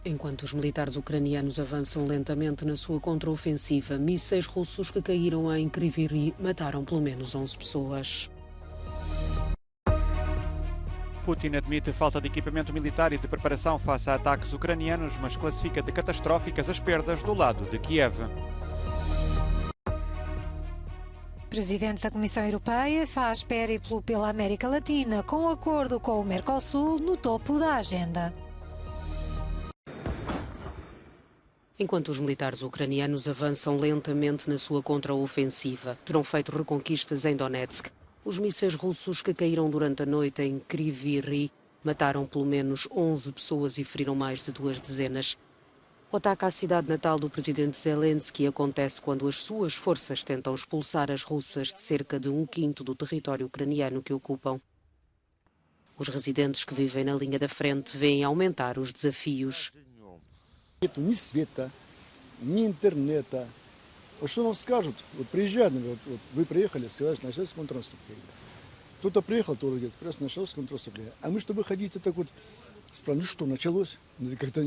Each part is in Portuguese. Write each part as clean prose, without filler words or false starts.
Enquanto os militares ucranianos avançam lentamente na sua contraofensiva, mísseis russos que caíram em Kryvyi mataram pelo menos 11 pessoas. Putin admite falta de equipamento militar e de preparação face a ataques ucranianos, mas classifica de catastróficas as perdas do lado de Kiev. Presidente da Comissão Europeia faz périplo pela América Latina com acordo com o Mercosul no topo da agenda. Enquanto os militares ucranianos avançam lentamente na sua contraofensiva, terão feito reconquistas em Donetsk. Os mísseis russos que caíram durante a noite em Kryvyi mataram pelo menos 11 pessoas e feriram mais de 2 dezenas. O ataque à cidade natal do presidente Zelensky acontece quando as suas forças tentam expulsar as russas de cerca de 1/5 do território ucraniano que ocupam. Os residentes que vivem na linha da frente veem aumentar os desafios. Нет ни света, ни интернета. Вот что нам скажут? Вот приезжают, вот вы приехали, сказали, что началось контрнаступление. Кто-то приехал, тоже говорит, просто началось контрнаступление. А мы, чтобы ходить, так вот, спрашиваем, ну что, началось? Как-то...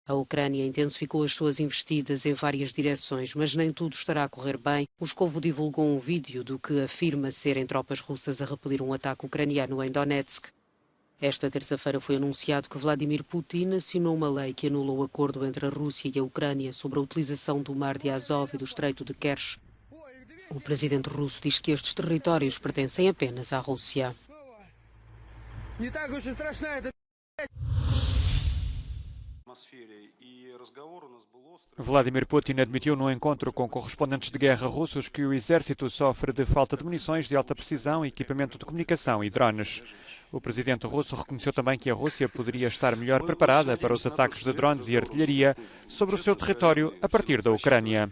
A Ucrânia intensificou as suas investidas em várias direções, mas nem tudo estará a correr bem. Moscovo divulgou um vídeo do que afirma serem tropas russas a repelir um ataque ucraniano em Donetsk. Esta terça-feira foi anunciado que Vladimir Putin assinou uma lei que anula o acordo entre a Rússia e a Ucrânia sobre a utilização do Mar de Azov e do Estreito de Kerch. O presidente russo diz que estes territórios pertencem apenas à Rússia. Vladimir Putin admitiu no encontro com correspondentes de guerra russos que o exército sofre de falta de munições de alta precisão, equipamento de comunicação e drones. O presidente russo reconheceu também que a Rússia poderia estar melhor preparada para os ataques de drones e artilharia sobre o seu território a partir da Ucrânia.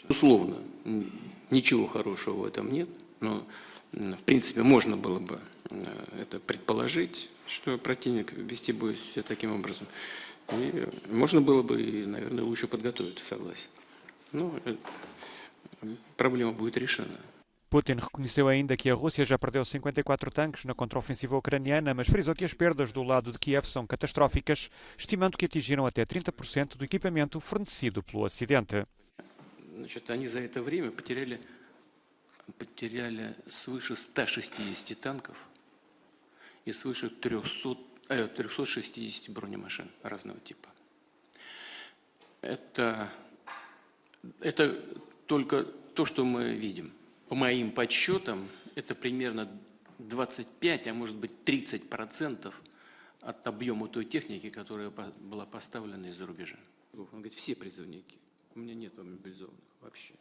Условно, ничего хорошего в этом нет, но в принципе можно было бы это предположить, что противник вести будет себя таким образом. И можно было бы, наверное, лучше подготовить, согласен. Но проблема будет решена. Putin reconheceu ainda que a Rússia já perdeu 54 tanques na contraofensiva ucraniana, mas frisou que as perdas do lado de Kiev são catastróficas, estimando que atingiram até 30% do equipamento fornecido pelo Ocidente. Они за это время потеряли свыше 160 танков и свыше 360 бронемашин разного типа. Это только то, что мы видим. По моим подсчетам, это примерно 25, а может быть 30% от объема той техники, которая была поставлена из-за рубежа. Он говорит, все призывники. У меня нет мобилизованных вообще.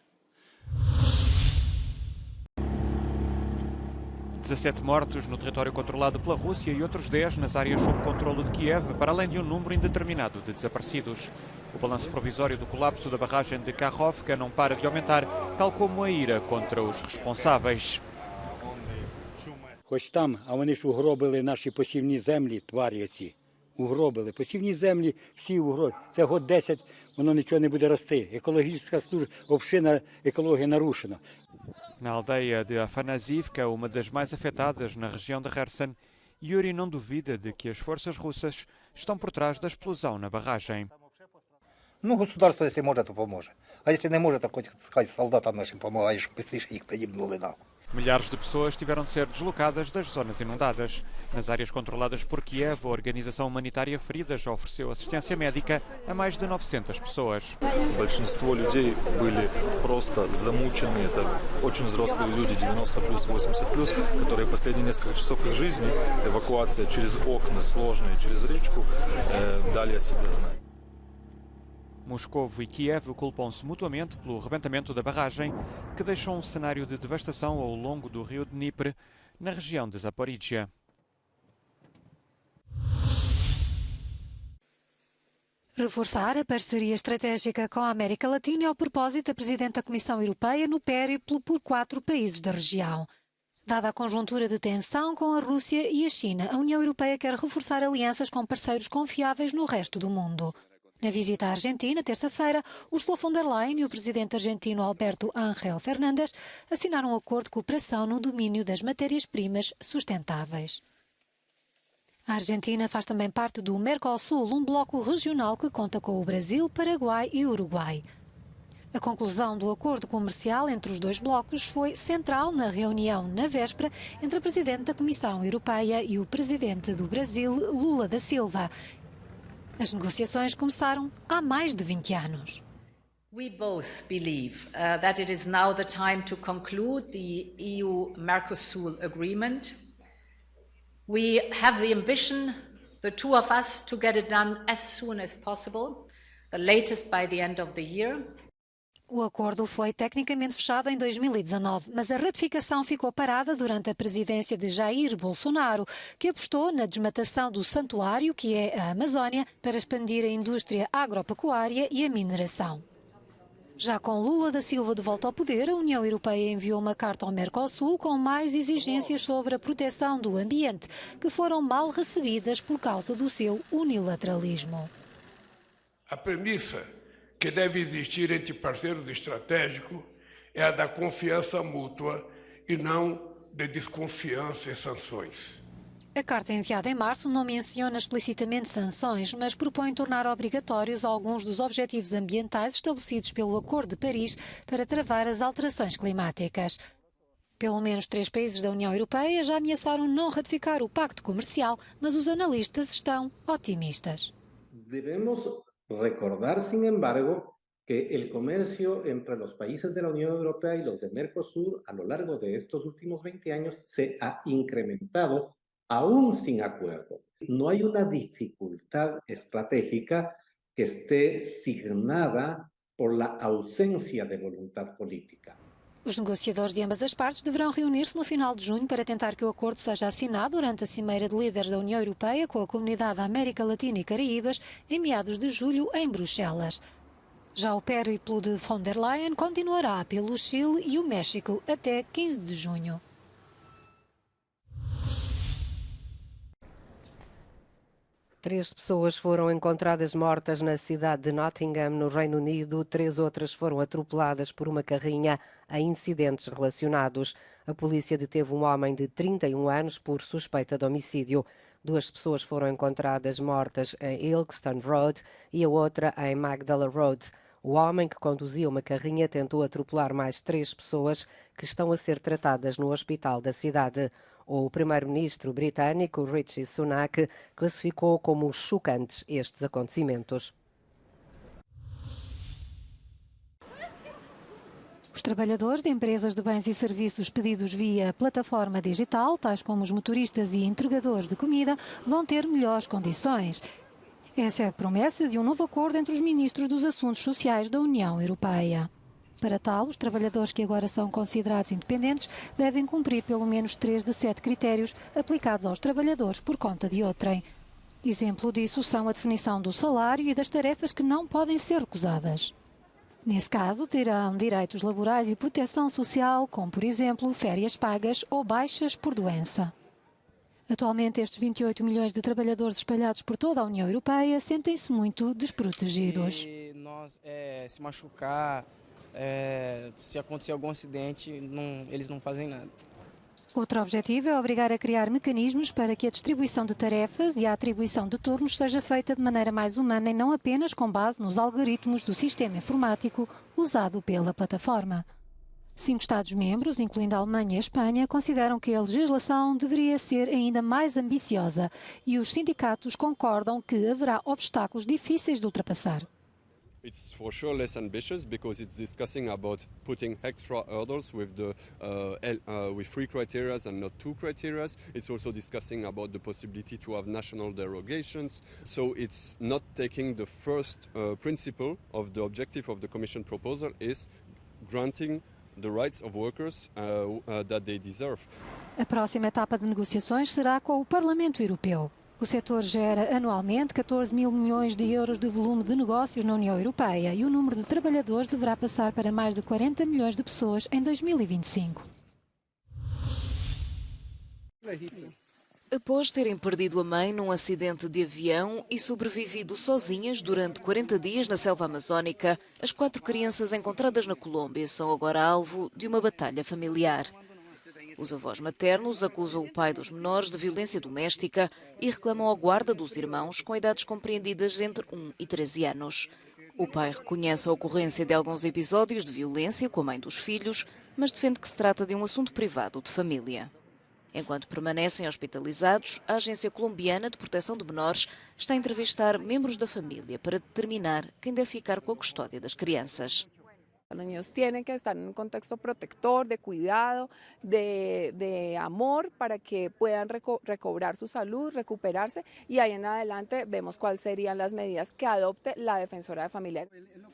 17 mortos no território controlado pela Rússia e outros 10 nas áreas sob controlo de Kiev, para além de um número indeterminado de desaparecidos. O balanço provisório do colapso da barragem de Kakhovka não para de aumentar, tal como a ira contra os responsáveis. Хоч там, а вони ж угробили наші посівні землі, тварі оці. Угробили. Посівні землі всі угробили. Це год 10, воно нічого не буде рости. Екологічна община, екологія нарушена. Na aldeia de Afanasivka, uma das mais afetadas na região de Kherson, Yuri não duvida de que as forças russas estão por trás da explosão na barragem. Ну, государство, если может, то поможет. А если не может, то хоть солдатам нашим помогаешь, быстрее их погибнули нахуй. Milhares de pessoas tiveram de ser deslocadas das zonas inundadas. Nas áreas controladas por Kiev, a Organização Humanitária Feridas ofereceu assistência médica a mais de 900 pessoas. Большинство людей были просто замучены. Это очень взрослые люди, 90+, 80+, которые последние несколько часов их жизни, эвакуация через окна сложные, через речку, дали о себе знать. Moscovo e Kiev culpam-se mutuamente pelo rebentamento da barragem, que deixou um cenário de devastação ao longo do rio Dnipro, na região de Zaporizhia. Reforçar a parceria estratégica com a América Latina é o propósito da Presidente da Comissão Europeia no périplo por 4 países da região. Dada a conjuntura de tensão com a Rússia e a China, a União Europeia quer reforçar alianças com parceiros confiáveis no resto do mundo. Na visita à Argentina, terça-feira, Ursula von der Leyen e o presidente argentino Alberto Ángel Fernández assinaram um acordo de cooperação no domínio das matérias-primas sustentáveis. A Argentina faz também parte do Mercosul, um bloco regional que conta com o Brasil, Paraguai e Uruguai. A conclusão do acordo comercial entre os dois blocos foi central na reunião na véspera entre a Presidente da Comissão Europeia e o Presidente do Brasil, Lula da Silva. As negociações começaram há mais de 20 anos. We both believe that it is now the time to conclude the EU-Mercosur agreement. We have the ambition, the two of us, to get it done as soon as possible, the latest by the end of the year. O acordo foi tecnicamente fechado em 2019, mas a ratificação ficou parada durante a presidência de Jair Bolsonaro, que apostou na desmatação do santuário, que é a Amazónia, para expandir a indústria agropecuária e a mineração. Já com Lula da Silva de volta ao poder, a União Europeia enviou uma carta ao Mercosul com mais exigências sobre a proteção do ambiente, que foram mal recebidas por causa do seu unilateralismo. A premissa que deve existir entre parceiros estratégicos é a da confiança mútua e não de desconfiança e sanções. A carta enviada em março não menciona explicitamente sanções, mas propõe tornar obrigatórios alguns dos objetivos ambientais estabelecidos pelo Acordo de Paris para travar as alterações climáticas. Pelo menos 3 países da União Europeia já ameaçaram não ratificar o pacto comercial, mas os analistas estão otimistas. Devemos recordar, sin embargo, que el comercio entre los países de la Unión Europea y los de Mercosur a lo largo de estos últimos 20 años se ha incrementado aún sin acuerdo. No hay una dificultad estratégica que esté signada por la ausencia de voluntad política. Os negociadores de ambas as partes deverão reunir-se no final de junho para tentar que o acordo seja assinado durante a Cimeira de Líderes da União Europeia com a Comunidade da América Latina e Caraíbas em meados de julho em Bruxelas. Já o périplo de von der Leyen continuará pelo Chile e o México até 15 de junho. Três pessoas foram encontradas mortas na cidade de Nottingham, no Reino Unido. 3 outras foram atropeladas por uma carrinha a incidentes relacionados. A polícia deteve um homem de 31 anos por suspeita de homicídio. 2 pessoas foram encontradas mortas em Ilkeston Road e a outra em Magdala Road. O homem que conduzia uma carrinha tentou atropelar mais 3 pessoas que estão a ser tratadas no hospital da cidade. O primeiro-ministro britânico, Rishi Sunak, classificou como chocantes estes acontecimentos. Os trabalhadores de empresas de bens e serviços pedidos via plataforma digital, tais como os motoristas e entregadores de comida, vão ter melhores condições. Essa é a promessa de um novo acordo entre os ministros dos Assuntos Sociais da União Europeia. Para tal, os trabalhadores que agora são considerados independentes devem cumprir pelo menos 3 de 7 critérios aplicados aos trabalhadores por conta de outrem. Exemplo disso são a definição do salário e das tarefas que não podem ser recusadas. Nesse caso, terão direitos laborais e proteção social, como, por exemplo, férias pagas ou baixas por doença. Atualmente, estes 28 milhões de trabalhadores espalhados por toda a União Europeia sentem-se muito desprotegidos. E nós, se machucar, se acontecer algum acidente, eles não fazem nada. Outro objetivo é obrigar a criar mecanismos para que a distribuição de tarefas e a atribuição de turnos seja feita de maneira mais humana e não apenas com base nos algoritmos do sistema informático usado pela plataforma. 5 Estados-membros, incluindo a Alemanha e a Espanha, consideram que a legislação deveria ser ainda mais ambiciosa e os sindicatos concordam que haverá obstáculos difíceis de ultrapassar. It's for sure less ambitious because it's discussing about putting extra hurdles with with 3 criteria and not 2 criteria. It's also discussing about the possibility to have national derogations. So it's not taking the first principle of the objective of the Commission proposal is granting the rights of workers that they deserve. A próxima etapa de negociações será com o Parlamento Europeu. O setor gera anualmente 14 mil milhões de euros de volume de negócios na União Europeia e o número de trabalhadores deverá passar para mais de 40 milhões de pessoas em 2025. Após terem perdido a mãe num acidente de avião e sobrevivido sozinhas durante 40 dias na selva amazónica, as 4 crianças encontradas na Colômbia são agora alvo de uma batalha familiar. Os avós maternos acusam o pai dos menores de violência doméstica e reclamam a guarda dos irmãos com idades compreendidas entre 1 e 13 anos. O pai reconhece a ocorrência de alguns episódios de violência com a mãe dos filhos, mas defende que se trata de um assunto privado de família. Enquanto permanecem hospitalizados, a Agência Colombiana de Proteção de Menores está a entrevistar membros da família para determinar quem deve ficar com a custódia das crianças. Los niños tienen que estar en un contexto protector, de cuidado, de amor, para que puedan recobrar su salud, recuperarse, y ahí en adelante vemos cuáles serían las medidas que adopte la defensora de familia.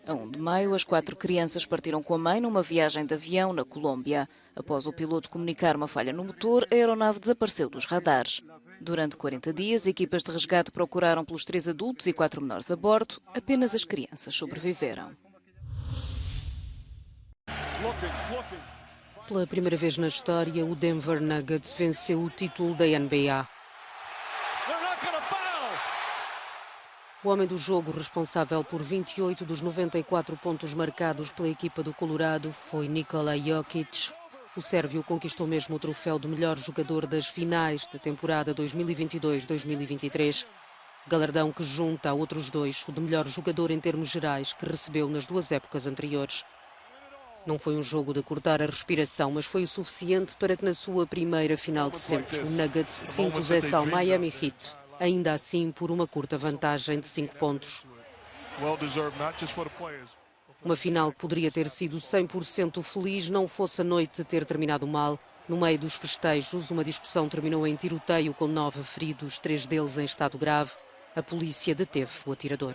A 1 de maio, as 4 crianças partiram com a mãe numa viagem de avião na Colômbia. Após o piloto comunicar uma falha no motor, a aeronave desapareceu dos radares. Durante 40 dias, equipas de resgate procuraram pelos 3 adultos e 4 menores a bordo. Apenas as crianças sobreviveram. Pela primeira vez na história, o Denver Nuggets venceu o título da NBA. O homem do jogo, responsável por 28 dos 94 pontos marcados pela equipa do Colorado, foi Nikola Jokic. O sérvio conquistou mesmo o troféu de melhor jogador das finais da temporada 2022-2023. Galardão que junta a outros 2 o de melhor jogador em termos gerais que recebeu nas 2 épocas anteriores. Não foi um jogo de cortar a respiração, mas foi o suficiente para que na sua primeira final de sempre o Nuggets se impusesse ao Miami Heat, ainda assim por uma curta vantagem de 5 pontos. Uma final que poderia ter sido 100% feliz não fosse a noite ter terminado mal. No meio dos festejos, uma discussão terminou em tiroteio com 9 feridos, 3 deles em estado grave. A polícia deteve o atirador.